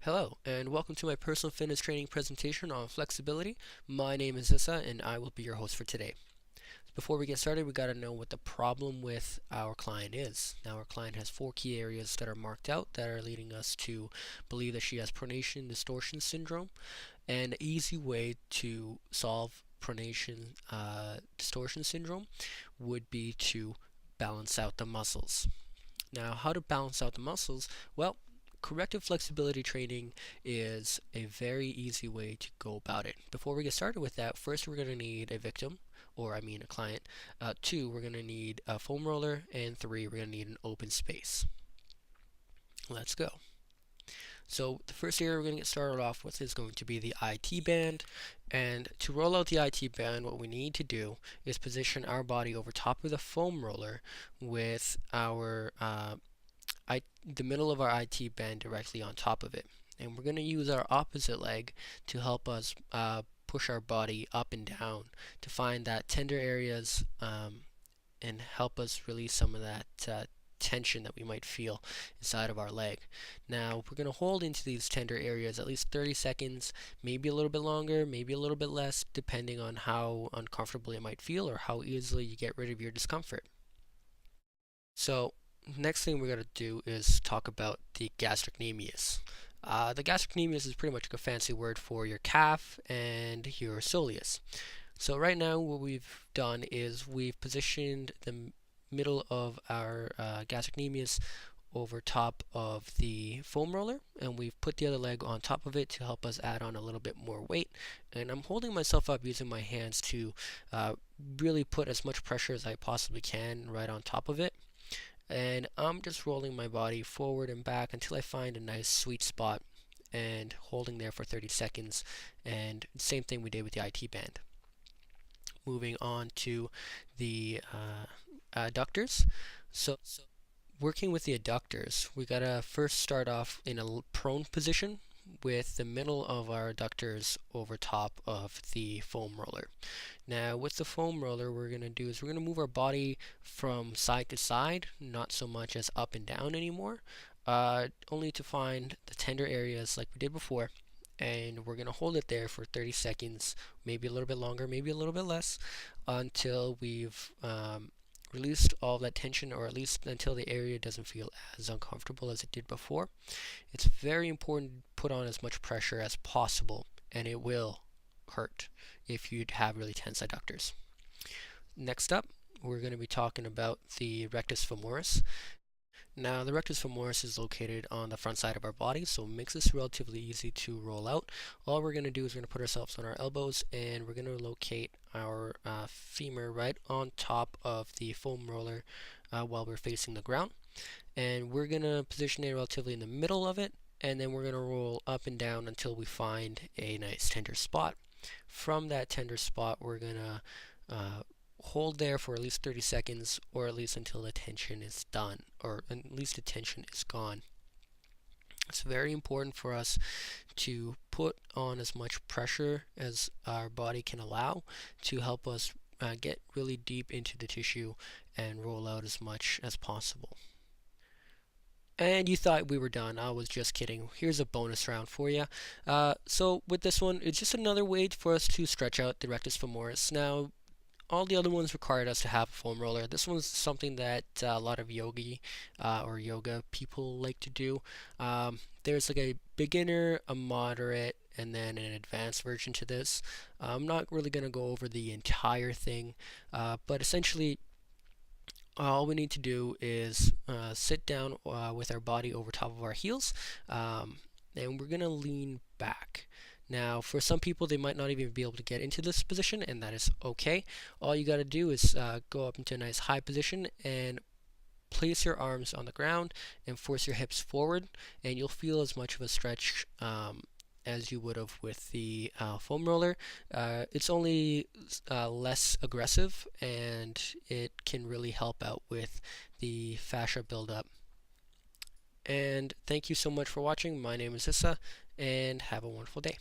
Hello, and welcome to my personal fitness training presentation on flexibility. My name is Issa, and I will be your host for today. Before we get started, we got to know what the problem with our client is. Now, our client has 4 key areas that are marked out that are leading us to believe that she has pronation distortion syndrome. And an easy way to solve pronation distortion syndrome would be to balance out the muscles. Now, how to balance out the muscles? Well, corrective flexibility training is a very easy way to go about it. Before we get started with that, first we're going to need a victim, or I mean a client. 2, we're going to need a foam roller, and 3, we're going to need an open space. Let's go. So the first area we're going to get started off with is going to be the IT band. And to roll out the IT band, what we need to do is position our body over top of the foam roller with our the middle of our IT band directly on top of it. And we're going to use our opposite leg to help us push our body up and down to find that tender areas and help us release some of that tension that we might feel inside of our leg. Now we're going to hold into these tender areas at least 30 seconds, maybe a little bit longer, maybe a little bit less, depending on how uncomfortable it might feel or how easily you get rid of your discomfort. So next thing we're going to do is talk about the gastrocnemius. The gastrocnemius is pretty much a fancy word for your calf and your soleus. So right now what we've done is we've positioned the middle of our gastrocnemius over top of the foam roller, and we've put the other leg on top of it to help us add on a little bit more weight. And I'm holding myself up using my hands to really put as much pressure as I possibly can right on top of it. And I'm just rolling my body forward and back until I find a nice sweet spot and holding there for 30 seconds. And same thing we did with the IT band. Moving on to the adductors. So working with the adductors, we gotta first start off in a prone position with the middle of our adductors over top of the foam roller. Now with the foam roller, we're going to do is we're going to move our body from side to side, not so much as up and down anymore, only to find the tender areas like we did before. And we're going to hold it there for 30 seconds, maybe a little bit longer, maybe a little bit less, until we've released all that tension, or at least until the area doesn't feel as uncomfortable as it did before. It's very important to put on as much pressure as possible, and it will hurt if you have really tense adductors. Next up, we're going to be talking about the rectus femoris. Now, the rectus femoris is located on the front side of our body, so it makes this relatively easy to roll out. All we're going to do is we're going to put ourselves on our elbows, and we're going to locate our femur right on top of the foam roller while we're facing the ground. And we're going to position it relatively in the middle of it, and then we're going to roll up and down until we find a nice tender spot. From that tender spot, we're going to hold there for at least 30 seconds, or at least until the tension is done, or at least the tension is gone. It's very important for us to put on as much pressure as our body can allow to help us get really deep into the tissue and roll out as much as possible. And you thought we were done. I was just kidding. Here's a bonus round for you. So with this one, it's just another way for us to stretch out the rectus femoris. Now, all the other ones required us to have a foam roller. This one's something that a lot of yogi or yoga people like to do. There's like a beginner, a moderate, and then an advanced version to this. I'm not really going to go over the entire thing, but essentially all we need to do is sit down with our body over top of our heels, and we're going to lean back. Now, for some people, they might not even be able to get into this position, and that is okay. All you got to do is go up into a nice high position and place your arms on the ground and force your hips forward, and you'll feel as much of a stretch as you would have with the foam roller. It's only less aggressive, and it can really help out with the fascia buildup. And thank you so much for watching. My name is Issa, and have a wonderful day.